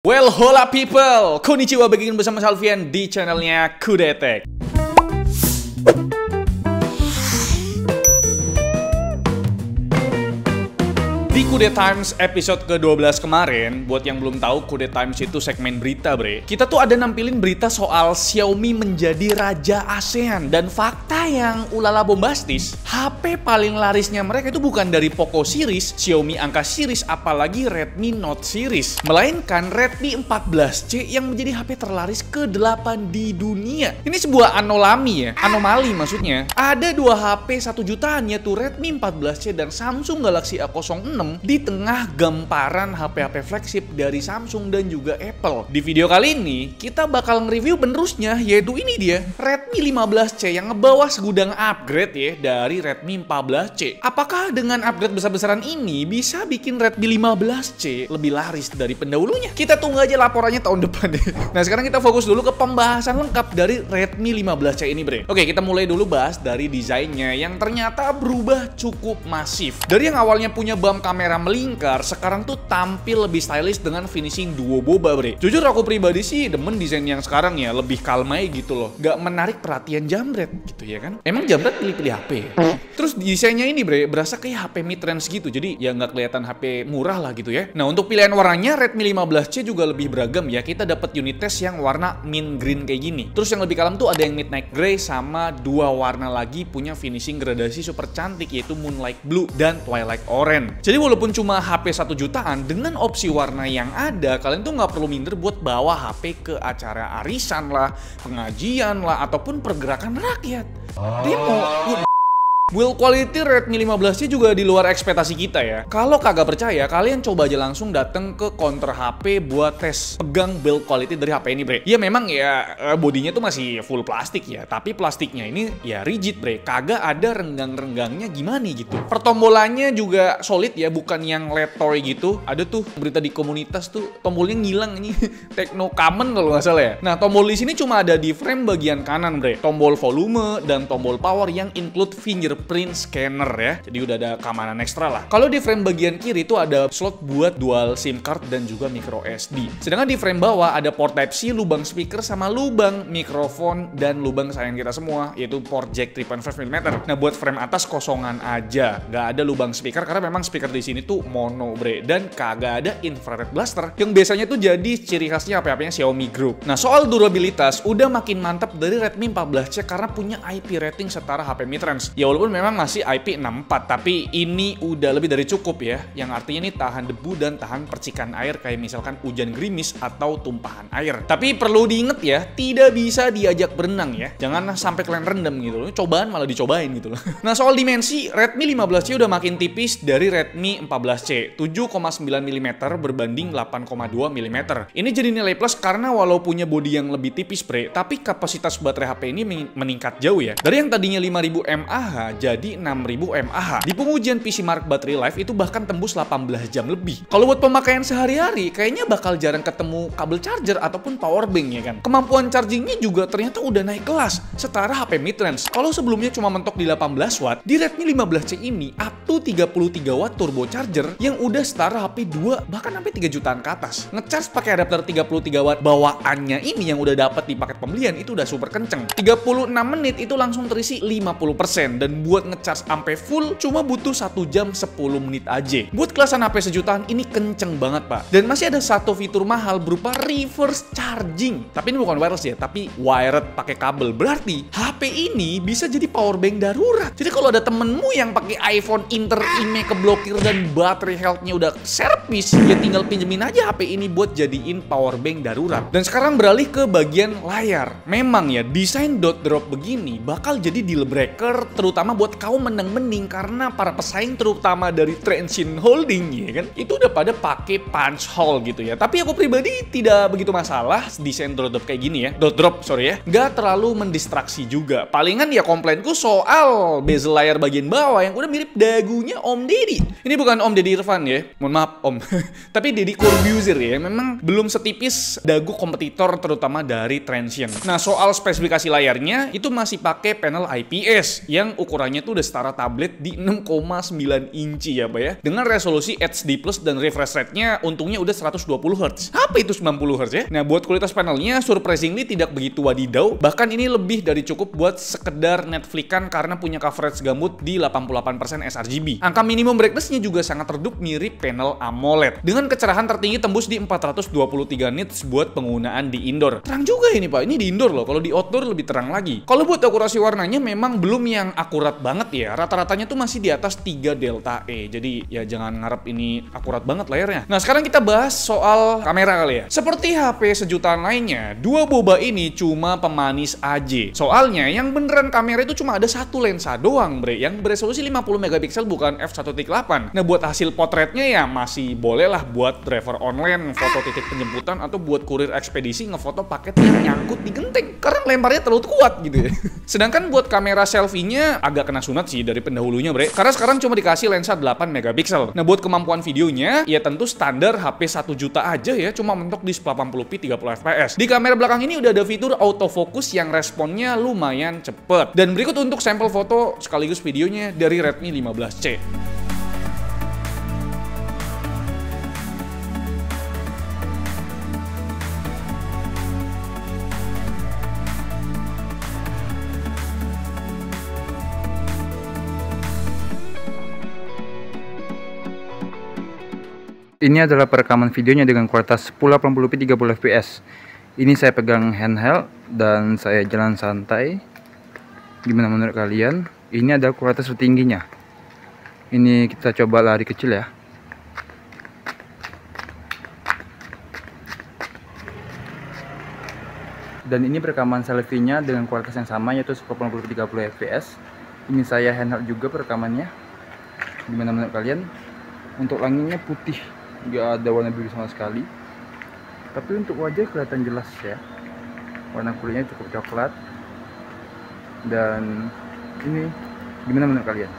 Well, hola people, konnichiwa, begin bersama Salvian di channelnya Kudetek. Di Kude Times episode ke-12 kemarin, buat yang belum tahu, Kude Times itu segmen berita, bre. Kita tuh ada nampilin berita soal Xiaomi menjadi raja ASEAN. Dan fakta yang ulala bombastis, HP paling larisnya mereka itu bukan dari Poco series, Xiaomi angka series, apalagi Redmi Note series, melainkan Redmi 14C yang menjadi HP terlaris ke-8 di dunia. Ini sebuah anomali maksudnya. Ada dua HP 1 jutaan, yaitu Redmi 14C dan Samsung Galaxy A06 di tengah gamparan HP-HP flagship dari Samsung dan juga Apple. Di video kali ini, kita bakal nge-review penerusnya, yaitu ini dia, Redmi 15C yang ngebawa segudang upgrade ya dari Redmi 14C. Apakah dengan upgrade besar-besaran ini bisa bikin Redmi 15C lebih laris dari pendahulunya? Kita tunggu aja laporannya tahun depan deh. Nah, sekarang kita fokus dulu ke pembahasan lengkap dari Redmi 15C ini, bre. Oke, kita mulai dulu bahas dari desainnya yang ternyata berubah cukup masif. Dari yang awalnya punya bump kamera melingkar, sekarang tuh tampil lebih stylish dengan finishing duo boba, bre. Jujur aku pribadi sih demen desain yang sekarang ya, lebih kalmai gitu loh. Gak menarik perhatian jambret gitu ya kan. Emang jambret pilih-pilih HP ya? Terus desainnya ini, bre, berasa kayak HP mid-range gitu. Jadi ya nggak kelihatan HP murah lah gitu ya. Nah, untuk pilihan warnanya Redmi 15C juga lebih beragam ya. Kita dapat unit test yang warna mint green kayak gini. Terus yang lebih kalem tuh ada yang midnight gray sama dua warna lagi punya finishing gradasi super cantik, yaitu moonlight blue dan twilight orange. Jadi walaupun cuma HP 1 jutaan, dengan opsi warna yang ada, kalian tuh nggak perlu minder buat bawa HP ke acara arisan lah, pengajian lah, ataupun pergerakan rakyat. Demo. Build quality Redmi 15C juga di luar ekspektasi kita ya. Kalau kagak percaya, kalian coba aja langsung dateng ke counter HP buat tes pegang build quality dari HP ini, bre. Ya memang ya bodinya tuh masih full plastik ya, tapi plastiknya ini ya rigid, bre. Kagak ada renggang-renggangnya gimana gitu. Pertombolannya juga solid ya, bukan yang letoy gitu. Ada tuh berita di komunitas tuh tombolnya ngilang ini. Techno common kalau nggak salah ya. Nah, tombol di sini cuma ada di frame bagian kanan, bre. Tombol volume dan tombol power yang include fingerprint scanner ya. Jadi udah ada keamanan ekstra lah. Kalau di frame bagian kiri itu ada slot buat dual SIM card dan juga micro SD. Sedangkan di frame bawah ada port Type-C, lubang speaker sama lubang mikrofon dan lubang kesayangan kita semua, yaitu port jack 3.5 mm. Nah, buat frame atas kosongan aja. Nggak ada lubang speaker karena memang speaker di sini tuh mono, bre. Dan kagak ada infrared blaster yang biasanya tuh jadi ciri khasnya HP-HP-nya Xiaomi Group. Nah, soal durabilitas udah makin mantap dari Redmi 14C karena punya IP rating setara HP mid-range. Ya walaupun memang masih IP64, tapi ini udah lebih dari cukup ya, yang artinya ini tahan debu dan tahan percikan air kayak misalkan hujan gerimis atau tumpahan air. Tapi perlu diinget ya, tidak bisa diajak berenang ya, jangan sampai kalian rendam gitu loh, cobaan malah dicobain gitu loh. Nah, soal dimensi, Redmi 15C udah makin tipis dari Redmi 14C, 7,9 mm berbanding 8,2 mm. Ini jadi nilai plus karena walau punya bodi yang lebih tipis, bre, tapi kapasitas baterai HP ini meningkat jauh ya. Dari yang tadinya 5000 mAh jadi 6000 mAh. Di pengujian PC Mark Battery Life itu bahkan tembus 18 jam lebih. Kalau buat pemakaian sehari-hari, kayaknya bakal jarang ketemu kabel charger ataupun power bank ya kan. Kemampuan chargingnya juga ternyata udah naik kelas, setara HP mid-range. Kalau sebelumnya cuma mentok di 18 watt, di Redmi 15C ini up to 33 watt turbo charger yang udah setara HP 2 bahkan sampai 3 jutaan ke atas. Ngecharge pakai adapter 33 watt bawaannya ini yang udah dapat di paket pembelian itu udah super kenceng. 36 menit itu langsung terisi 50%, dan buat ngecharge sampai full cuma butuh 1 jam 10 menit aja. Buat kelasan HP sejutaan ini kenceng banget, pak. Dan masih ada satu fitur mahal berupa reverse charging. Tapi ini bukan wireless ya, tapi wired pakai kabel. Berarti HP ini bisa jadi power bank darurat. Jadi kalau ada temenmu yang pakai iPhone Inter IMEI keblokir dan baterai health-nya udah servis, ya tinggal pinjemin aja HP ini buat jadiin power bank darurat. Dan sekarang beralih ke bagian layar. Memang ya, desain dot drop begini bakal jadi deal breaker terutama buat kaum menang-mending karena para pesaing terutama dari Transsion Holding ya kan, itu udah pada pakai punch hole gitu ya. Tapi aku pribadi tidak begitu masalah desain dot drop kayak gini ya. Dot drop, sorry ya. Nggak terlalu mendistraksi juga. Palingan ya komplainku soal bezel layar bagian bawah yang udah mirip dagunya Om Deddy. Ini bukan Om Deddy Irfan ya. Mohon maaf Om. Tapi Deddy Corbuzier ya. Memang belum setipis dagu kompetitor terutama dari Transsion. Nah, soal spesifikasi layarnya itu masih pakai panel IPS yang ukuran ukurannya tuh udah setara tablet di 6,9 inci ya Pak ya. Dengan resolusi HD Plus dan refresh rate-nya untungnya udah 120 Hz. Apa itu 90 Hz ya? Nah, buat kualitas panelnya surprisingly tidak begitu wadidaw. Bahkan ini lebih dari cukup buat sekedar Netflix-an karena punya coverage gambut di 88% sRGB. Angka minimum brightness-nya juga sangat redup mirip panel AMOLED. Dengan kecerahan tertinggi tembus di 423 nits buat penggunaan di indoor. Terang juga ini Pak, ini di indoor loh. Kalau di outdoor lebih terang lagi. Kalau buat akurasi warnanya memang belum yang akurat banget ya. Rata-ratanya tuh masih di atas 3 delta E. Jadi ya jangan ngarep ini akurat banget layarnya. Nah, sekarang kita bahas soal kamera kali ya. Seperti HP sejutaan lainnya, dua boba ini cuma pemanis aja. Soalnya yang beneran kamera itu cuma ada satu lensa doang, bre, yang beresolusi 50 megapiksel bukan f1.8. Nah, buat hasil potretnya ya masih boleh lah buat driver online, foto titik penjemputan, atau buat kurir ekspedisi ngefoto paket yang nyangkut di genteng karena lemparnya terlalu kuat gitu ya. Sedangkan buat kamera selfie-nya agak kena sunat sih dari pendahulunya, bre, karena sekarang cuma dikasih lensa 8 megapiksel. Nah, buat kemampuan videonya ya tentu standar HP 1 juta aja ya, cuma mentok di 1080p 30 fps. Di kamera belakang ini udah ada fitur autofocus yang responnya lumayan cepet. Dan berikut untuk sampel foto sekaligus videonya dari Redmi 15C. Ini adalah perekaman videonya dengan kualitas 1080p 30 fps. Ini saya pegang handheld dan saya jalan santai. Gimana menurut kalian? Ini adalah kualitas tertingginya. Ini kita coba lari kecil ya. Dan ini perekaman selfie-nya dengan kualitas yang sama, yaitu 1080p 30 fps. Ini saya handheld juga perekamannya. Gimana menurut kalian? Untuk langitnya putih, nggak ada warna biru sama sekali. Tapi untuk wajah kelihatan jelas ya. Warna kulitnya cukup coklat. Dan ini gimana menurut kalian?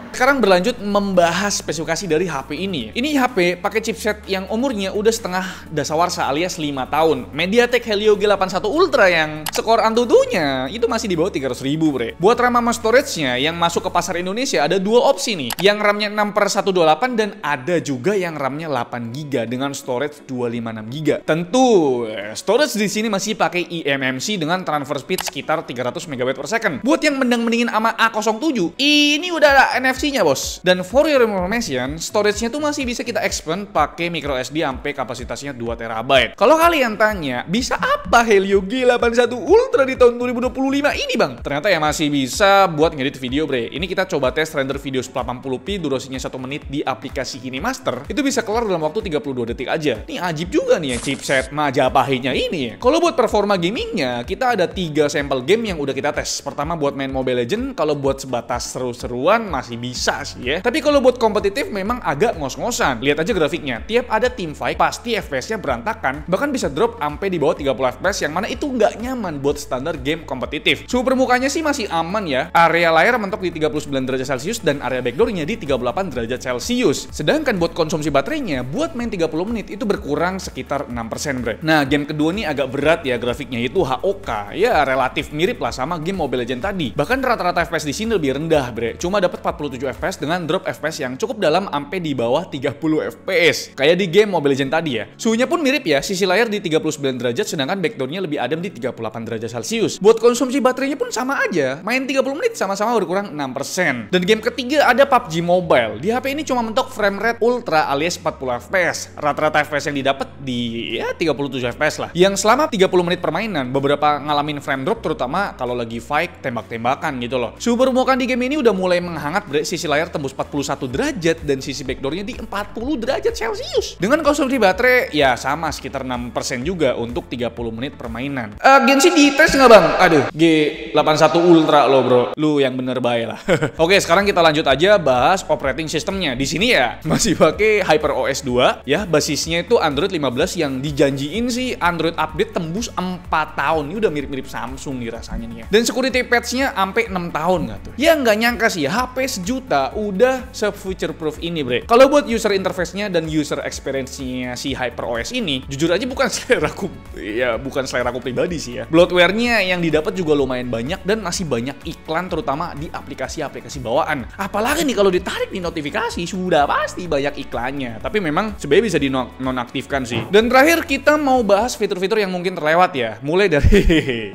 Sekarang berlanjut membahas spesifikasi dari HP ini. Ini HP pakai chipset yang umurnya udah setengah dasawarsa alias 5 tahun. MediaTek Helio G81 Ultra yang skor Antutunya itu masih di bawah 300.000, bre. Buat RAM sama storage-nya yang masuk ke pasar Indonesia ada dua opsi nih. Yang RAM-nya 6/128 dan ada juga yang RAM-nya 8GB dengan storage 256GB. Tentu storage di sini masih pakai eMMC dengan transfer speed sekitar 300 MB/s. Buat yang mending-mendingin sama A07, ini udah ada NFC-nya bos. Dan for your information, storage-nya tuh masih bisa kita expand pakai micro SD sampai kapasitasnya 2 TB. Kalau kalian tanya, bisa apa Helio G81 Ultra di tahun 2025 ini bang? Ternyata ya masih bisa buat ngedit video, bre. Ini kita coba tes render video 1080p durasinya 1 menit di aplikasi KineMaster. Itu bisa kelar dalam waktu 32 detik aja. Ini ajib juga nih ya chipset Majapahitnya ini ya. Kalau buat performa gamingnya, kita ada 3 sampel game yang udah kita tes. Pertama buat main Mobile Legends, kalau buat sebatas seru-seruan masih bisa sih ya. Tapi kalau buat kompetitif memang agak ngos-ngosan. Lihat aja grafiknya. Tiap ada team fight pasti FPS-nya berantakan. Bahkan bisa drop sampai di bawah 30 FPS yang mana itu nggak nyaman buat standar game kompetitif. Suhu permukaannya sih masih aman ya. Area layar mentok di 39 derajat Celcius dan area backdoor-nya di 38 derajat Celcius. Sedangkan buat konsumsi baterainya buat main 30 menit itu berkurang sekitar 6%, bre. Nah, game kedua nih agak berat ya grafiknya, itu HOK. Ya relatif mirip lah sama game Mobile Legends tadi. Bahkan rata-rata FPS di sini lebih rendah, bre. Cuma dapat 47 FPS dengan drop FPS yang cukup dalam sampai di bawah 30 FPS. Kayak di game Mobile Legends tadi ya. Suhunya pun mirip ya, sisi layar di 39 derajat sedangkan backdoor-nya lebih adem di 38 derajat Celcius. Buat konsumsi baterainya pun sama aja. Main 30 menit sama-sama berkurang 6%. Dan game ketiga ada PUBG Mobile. Di HP ini cuma mentok frame rate ultra alias 40 FPS. Rata-rata FPS yang didapat di ya 37 FPS lah. Yang selama 30 menit permainan beberapa ngalamin frame drop terutama kalau lagi fight tembak-tembakan gitu loh. Suhu permukaan di game ini udah mulai menghangat, bre. Sisi layar tembus 41 derajat dan sisi backdoor-nya di 40 derajat Celcius. Dengan konsumsi baterai ya sama sekitar 6% juga untuk 30 menit permainan. Genshin dites nggak bang? Aduh, G81 Ultra lo bro. Lu yang bener baik lah. Oke, sekarang kita lanjut aja bahas operating systemnya. Di sini ya masih pakai HyperOS 2 ya, basisnya itu Android 15 yang dijanjiin sih Android update tembus 4 tahun. Ini udah mirip-mirip Samsung nih rasanya nih ya. Dan security patch-nya sampai 6 tahun nggak tuh? Ya nggak nyangka sih ya, HP sejuta juta udah se-future proof ini, bre. Kalau buat user interface-nya dan user experience-nya si HyperOS ini, jujur aja bukan seleraku pribadi sih ya. Bloatware-nya yang didapat juga lumayan banyak dan masih banyak iklan, terutama di aplikasi-aplikasi bawaan. Apalagi nih kalau ditarik di notifikasi, sudah pasti banyak iklannya. Tapi memang sebenarnya bisa dinonaktifkan sih. Dan terakhir kita mau bahas fitur-fitur yang mungkin terlewat ya. Mulai dari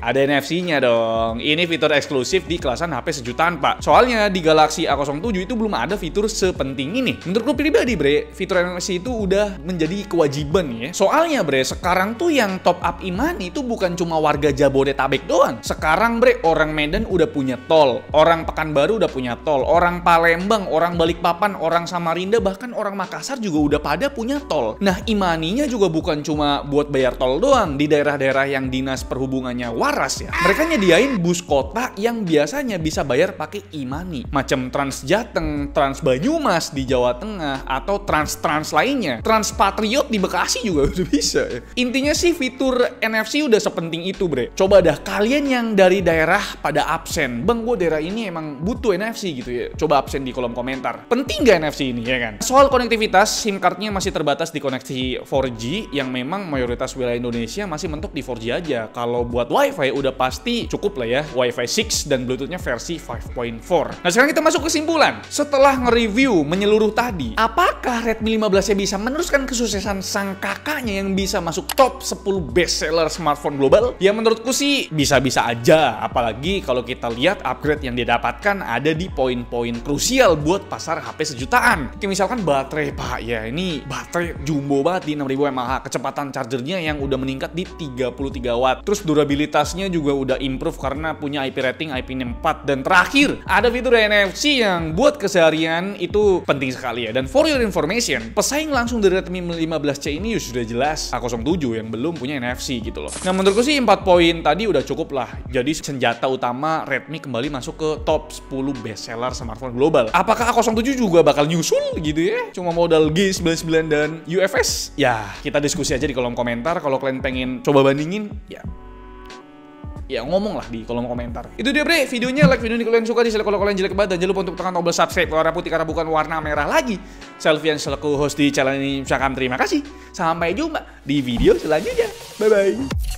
ada NFC-nya dong. Ini fitur eksklusif di kelasan HP sejutaan, Pak. Soalnya di Galaxy A07 itu belum ada fitur sepenting ini. Menurutku pribadi, bre, fitur NFC itu udah menjadi kewajiban ya. Soalnya, bre, sekarang tuh yang top up e-money itu bukan cuma warga Jabodetabek doang. Sekarang, bre, orang Medan udah punya tol, orang Pekanbaru udah punya tol, orang Palembang, orang Balikpapan, orang Samarinda, bahkan orang Makassar juga udah pada punya tol. Nah, e-money-nya juga bukan cuma buat bayar tol doang. Di daerah-daerah yang dinas perhubungannya waras ya, mereka nyediain bus kota yang biasanya bisa bayar pakai e-money, macam Trans Jateng, Trans Banyumas di Jawa Tengah, atau Trans lainnya. Trans Patriot di Bekasi juga udah bisa ya. Intinya sih fitur NFC udah sepenting itu, bre. Coba dah kalian yang dari daerah pada absen, bang, gue daerah ini emang butuh NFC gitu ya, coba absen di kolom komentar. Penting gak NFC ini ya kan? Soal konektivitas, SIM cardnya masih terbatas di koneksi 4G yang memang mayoritas wilayah Indonesia masih mentok di 4G aja. Kalau buat WiFi udah pasti cukup lah ya, Wi-Fi 6 dan Bluetooth-nya versi 5.4. Nah, sekarang kita masuk kesimpulan. Setelah nge-review menyeluruh tadi, apakah Redmi 15-nya bisa meneruskan kesuksesan sang kakaknya yang bisa masuk top 10 best seller smartphone global? Ya menurutku sih bisa-bisa aja, apalagi kalau kita lihat upgrade yang didapatkan ada di poin-poin krusial buat pasar HP sejutaan. Kayak misalkan baterai, Pak, ya ini baterai jumbo banget di 6000 mAh, kecepatan chargernya yang udah meningkat di 33 watt. Terus durabilitasnya juga udah improve karena punya IP rating IP64. Dan terakhir, ada fitur NFC yang buat keseharian itu penting sekali ya. Dan for your information, pesaing langsung dari Redmi 15C ini sudah jelas A07 yang belum punya NFC gitu loh. Nah, menurutku sih 4 poin tadi udah cukup lah. Jadi senjata utama Redmi kembali masuk ke top 10 best seller smartphone global. Apakah A07 juga bakal nyusul gitu ya? Cuma modal G99 dan UFS? Ya, kita diskusi aja di kolom komentar. Kalau kalian pengen coba bandingin, ya ngomong lah di kolom komentar. Itu dia, bre, videonya. Like video ini kalau kalian suka, dislike kalau kalian jelek banget, dan jangan lupa untuk tekan tombol subscribe warna putih karena bukan warna merah lagi. Selvian selaku host di channel ini ucapkan terima kasih. Sampai jumpa di video selanjutnya. Bye bye.